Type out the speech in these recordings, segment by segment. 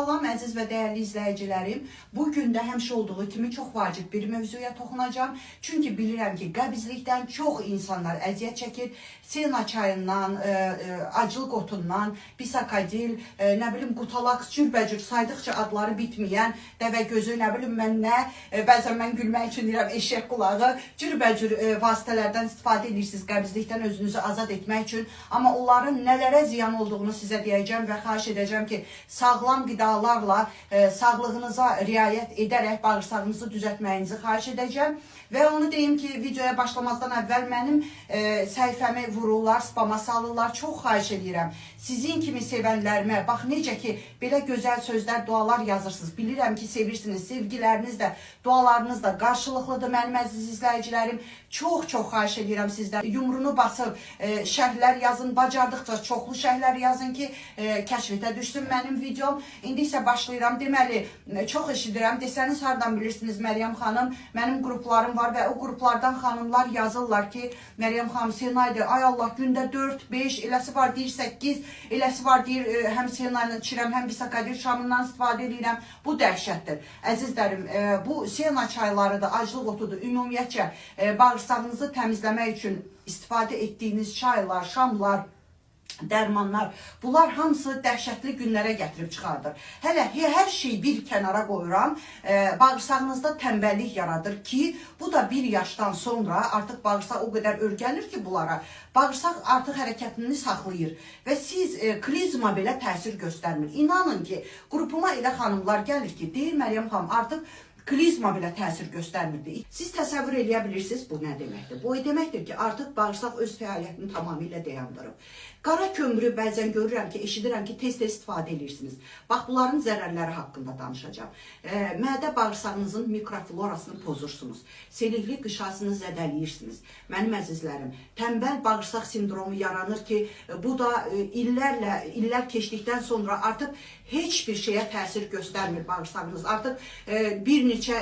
Salam əziz və dəyərli izləyicilərim. Bugün də həmişə olduğu kimi çox vacib bir mövzuya toxunacağım. Çünki bilirəm ki, qəbizlikdən çox insanlar əziyyət çəkir. Sena çayından, acılıq otundan, bisakadil, nə bilim qutalaq, cürbəcür saydıqca adları bitməyən, dəvə gözü, nə bilim mən nə, bəzən mən gülmək üçün deyirəm eşək qulağı, cürbəcür vasitələrdən istifadə edirsiniz qəbizlikdən özünüzü azad etmək üçün. Amma onların nələrə ziyan olduğunu sizə deyəcəm və xahiş edəcəm ki, sağlam qidalarla sağlığınıza riayət edərək bağırsağınızı düzəltməyinizi xahiş edəcəm. Və onu deyim ki, videoya başlamazdan əvvəl mənim səhifəmi vururlar, spama salırlar. Çox xahiş edirəm. Sizin kimi sevənlərimə, bax necə ki, belə gözəl sözlər, dualar yazırsınız. Bilirəm ki, sevirsiniz. Sevgiləriniz də, dualarınız da qarşılıqlıdır mənim əziz izləyicilərim. Çox xahiş edirəm sizdən. Yumrunu basıb şərhlər yazın, bacardıqca çoxlu şərhlər yazın ki, kəşfətə düşsün mənim videom. İndi isə başlayıram. Deməli, çox eşidirəm. Desəniz, hardan bilirsiniz Məryəm xanım? Mənim qruplarım var və o qruplardan xanımlar yazırlar ki, Məryəm xanım Senaydı, ay Allah, gündə 4-5, eləsi var deyir 8, eləsi var deyir, həm Senayla içirəm, həm bisakadil şamından istifadə edirəm. Bu dəhşətdir. Əzizlərim, bu Sena çayları da, aclıq otudur, ümumiyyətcə bağırsağınızı təmizləmək üçün istifadə etdiyiniz çaylar, şamlar, dərmanlar, bunlar hamısı dəhşətli günlərə gətirib çıxardır. Hələ hər şeyi bir kənara qoyuram, bağırsağınızda tənbəllik yaradır ki, bu da bir yaşdan sonra artıq bağırsaq o qədər örgənir ki bunlara, bağırsaq artıq hərəkətini saxlayır və siz klizma belə təsir göstərmir. İnanın ki, qrupuma elə xanımlar gəlir ki, deyir Məryəm xanım, artıq klizma belə təsir göstərmirdi. Siz təsəvvür edə bilirsiniz, bu nə deməkdir? Bu deməkdir ki, artıq bağırsaq öz fəaliyyətini tamamilə dayandırıb. Qara kömürü bəzən görürəm ki, eşidirəm ki, tez-tez istifadə edirsiniz. Bax, bunların zərərləri haqqında danışacağım. Mədə bağırsağınızın mikroflorasını pozursunuz. Selikli qışasını zədəliyirsiniz. Mənim əzizlərim, tənbəl bağırsaq sindromu yaranır ki, bu da illər keçdikdən sonra artıq heç bir şeyə təsir göstərmir bağırsağınız. Artıq bir neçə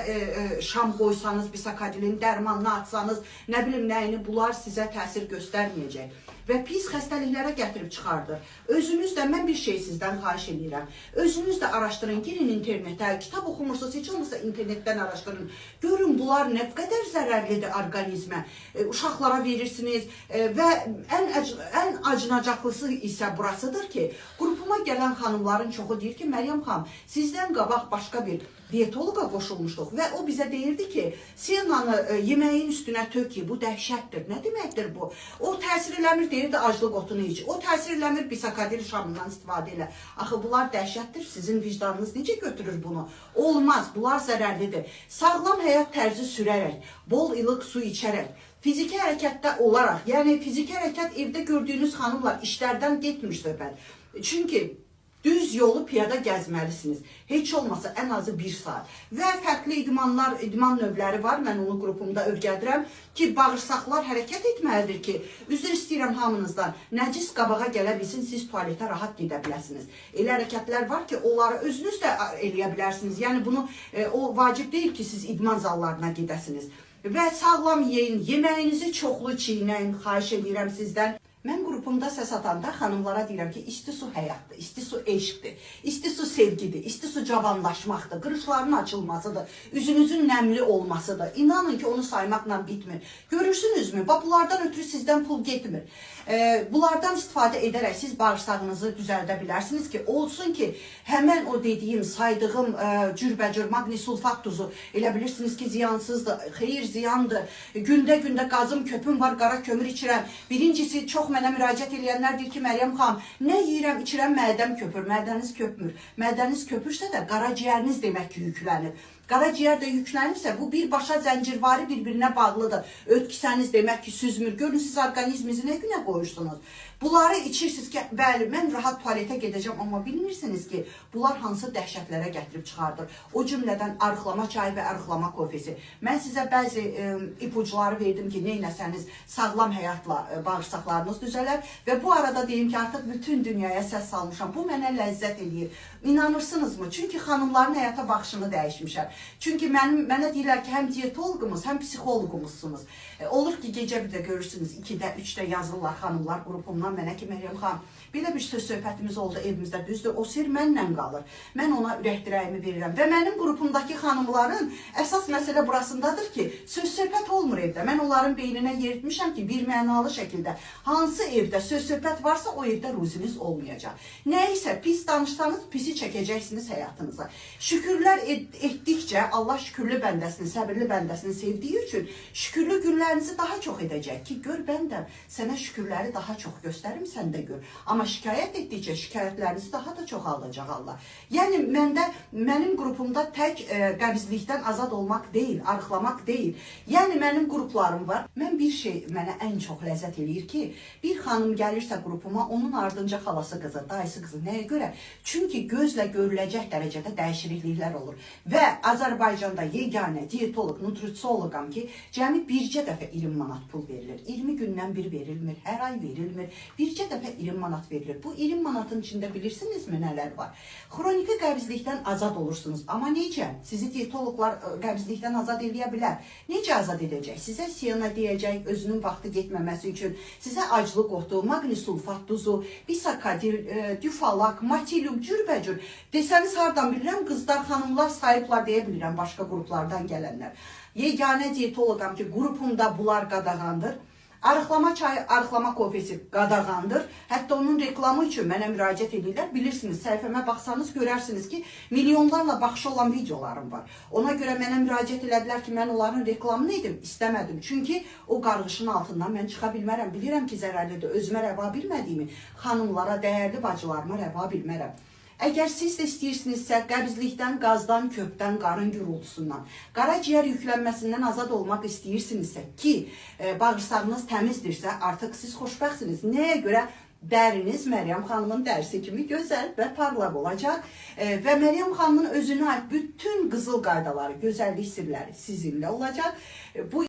şam qoysanız, bisakadilin dərmanını atsanız, nə bilim nəyini, bunlar sizə təsir göstərməyəcək və pis xəstəliklərə gətirib çıxardır. Özünüz də, mən bir şey sizdən xahiş edirəm. Özünüz də araşdırın, girin internetə, kitab oxumursunuz, heç olmasa internetdən araşdırın. Görün, bunlar nə qədər zərərlidir orqanizmə. Uşaqlara verirsiniz və ən acınacaqlısı isə burasıdır ki, qrupuma gələn xanımların çoxu deyir ki, Məryəm xanım, sizdən qabaq başqa bir diyetoloqa qoşulmuşduq və o bizə deyirdi ki, Senanı yeməyin üstünə tök ki, bu dəhşətdir. Nə deməkdir bu? O təsir eləmir, deyirdi, aclıq otunu iç. O təsir eləmir, bisakadil şamından istifadə elə. Axı, bunlar dəhşətdir. Sizin vicdanınız necə götürür bunu? Olmaz, bunlar zərərlidir. Sağlam həyat tərzi sürərək, bol ilıq su içərək, fiziki hərəkətdə olaraq, yəni fiziki hərəkət evdə gördüyünüz xanımlar işlərdən getmir söhbət. Çünki düz yolu piyada gəzməlisiniz. Heç olmasa ən azı 1 saat. Və fərqli idman növləri var. Mən onu qrupumda öyrədirəm ki, bağırsaqlar hərəkət etməlidir ki, üzr istəyirəm hamınızdan, nəcis qabağa gələ bilsin, siz tualetə rahat gedə biləsiniz. Elə hərəkətlər var ki, onları özünüz də eləyə bilərsiniz. Yəni bunu, o vacib deyil ki, siz idman zallarına gedəsiniz. Və sağlam yeyin, yeməyinizi çoxlu çiynəyin, xahiş edirəm sizdən. Mən qrupumda səs atanda xanımlara deyirəm ki, isti su həyatdır, isti su eşqdir, isti su sevgidir, isti su cavanlaşmaqdır, qırışların açılmasıdır, üzünüzün nəmli olmasıdır. İnanın ki, onu saymaqla bitmir. Görürsünüzmü? Bunlardan ötürü sizdən pul getmir. Bunlardan istifadə edərək siz bağırsağınızı düzəldə bilərsiniz ki, olsun ki, həmən o dediyim, saydığım cürbəcür magnesulfat tuzu, elə bilirsiniz ki, ziyansızdır, xeyir ziyandır. Gündə qazım köpüm var, qara kömür içirəm. Birincisi, çox mənə müraciət edənlər deyir ki, Məryəm xanım, nə yeyirəm, içirəm, mədəm köpür, mədəniz köpmür. Mədəniz köpürsə də qaraciyəriniz demək ki, yüklənir. Qaraciyər də yüklənirsə, bu birbaşa zəncirvari bir-birinə bağlıdır. Ötkisəniz demək ki, süzmür. Görün, siz orqanizminizi nə günə qoyursunuz? Bunları içirsiniz ki, bəli, mən rahat tualetə gedəcəm, amma bilmirsiniz ki, bunlar hansı dəhşətlərə gətirib çıxardır. O cümlədən arıqlama çayı və arıqlama kofesi. Mən sizə bəzi ipuçları verdim ki, neynəsəniz sağlam həyatla bağırsaqlarınız düzələr və bu arada deyim ki, artıq bütün dünyaya səs salmışam. Bu mənə ləzzət edir. İnanırsınızmı? Çünki xanımların həyata baxışını dəyişmişəm. Çünki mənə deyirlər ki, həm diyetoloqumuz, həm psixoloqumuzsunuz. Olur ki, gecə bir də görürsünüz, 2-də, 3-də yazırlar xanımlar qrupumdan mənə ki, Məryəm xanım, belə bir söz söhbətimiz oldu evimizdə, düzdür, o sir mənlə qalır. Mən ona ürək dirəyimi verirəm və mənim qrupumdakı xanımların əsas məsələ burasındadır ki, söz söhbət olmur evdə. Mən onların beyninə yeritmişəm ki, bir mənalı şəkildə hansı evdə söz söhbət varsa, o evdə ruziniz olmayacaq. Nəyisə pis danışsanız, pisi çəkəcəksiniz həyatınıza. Şükürlər etdikcə Allah şükürlü bəndəsini, səbirli bəndəsini sevdiyi üçün şükürlü günlərinizi daha çox edəcək ki, gör bəndəm, sənə şükürləri daha çox göstərim, sən də gör. Amma şikayət etdikcə şikayətlərinizi daha da çoxaldacaq Allah. Yəni mənim qrupumda tək qəbizlikdən azad olmaq deyil, arıqlamaq deyil. Yəni mənim qruplarım var. Mən bir şey mənə ən çox ləzzət eləyir ki, bir xanım gəlirsə qrupuma, onun ardınca xalası qızı, dayısı qızı. Nəyə görə? Çünki gözlə görüləcək dərəcədə dəyişikliklər olur. Və Azərbaycanda yeganə diyetoloq, nutrisioloqam ki, cəmi bircə dəfə 20 manat pul verilir. 20 gündən bir verilmir, hər ay verilmir. Bircə dəfə 20 manat verilir. Bu 20 manatın içində bilirsinizmi nələr var? Xroniki qəbizlikdən azad olursunuz. Amma necə? Sizi diyetoloqlar qəbizlikdən azad edə bilər. Necə azad edəcək? Sizə siyana deyəcək, özünün vaxtı getməməsi üçün. Sizə aclıq otu, magnisulfat duzu, bisakadir, düfalak, matilium, cürbəcür. Desəniz hardan bilirəm? Qızlar, xanımlar sayıblar deyə bilirəm başqa qruplardan gələnlər. Yeganə diyetoloqam ki, qrupumda bunlar qadağandır. Arıqlama çayı, arıqlama kofesi qadağandır. Hətta onun reklamı üçün mənə müraciət edirlər. Bilirsiniz, səhifəmə baxsanız görərsiniz ki, milyonlarla baxışı olan videolarım var. Ona görə mənə müraciət elədilər ki, mən onların reklamını edim, istəmədim. Çünki o qarğışın altından mən çıxa bilmərəm. Bilirəm ki, zərərlidir. Özümə rəva bilmədiyimi xanımlara, dəyərli bacılarıma rəva bilmərəm. Əgər siz də istəyirsinizsə, qəbizlikdən, qazdan, köpdən, qarın gürültüsündən, qaraciyər yüklənməsindən azad olmaq istəyirsinizsə ki, bağırsağınız təmizdirsə, artıq siz xoşbəxtsiniz. Nəyə görə? Dəriniz Məryəm xanımın dərisi kimi gözəl və parlaq olacaq və Məryəm xanımın özünə ait bütün qızıl qaydaları, gözəllik sirləri sizinlə olacaq. Bu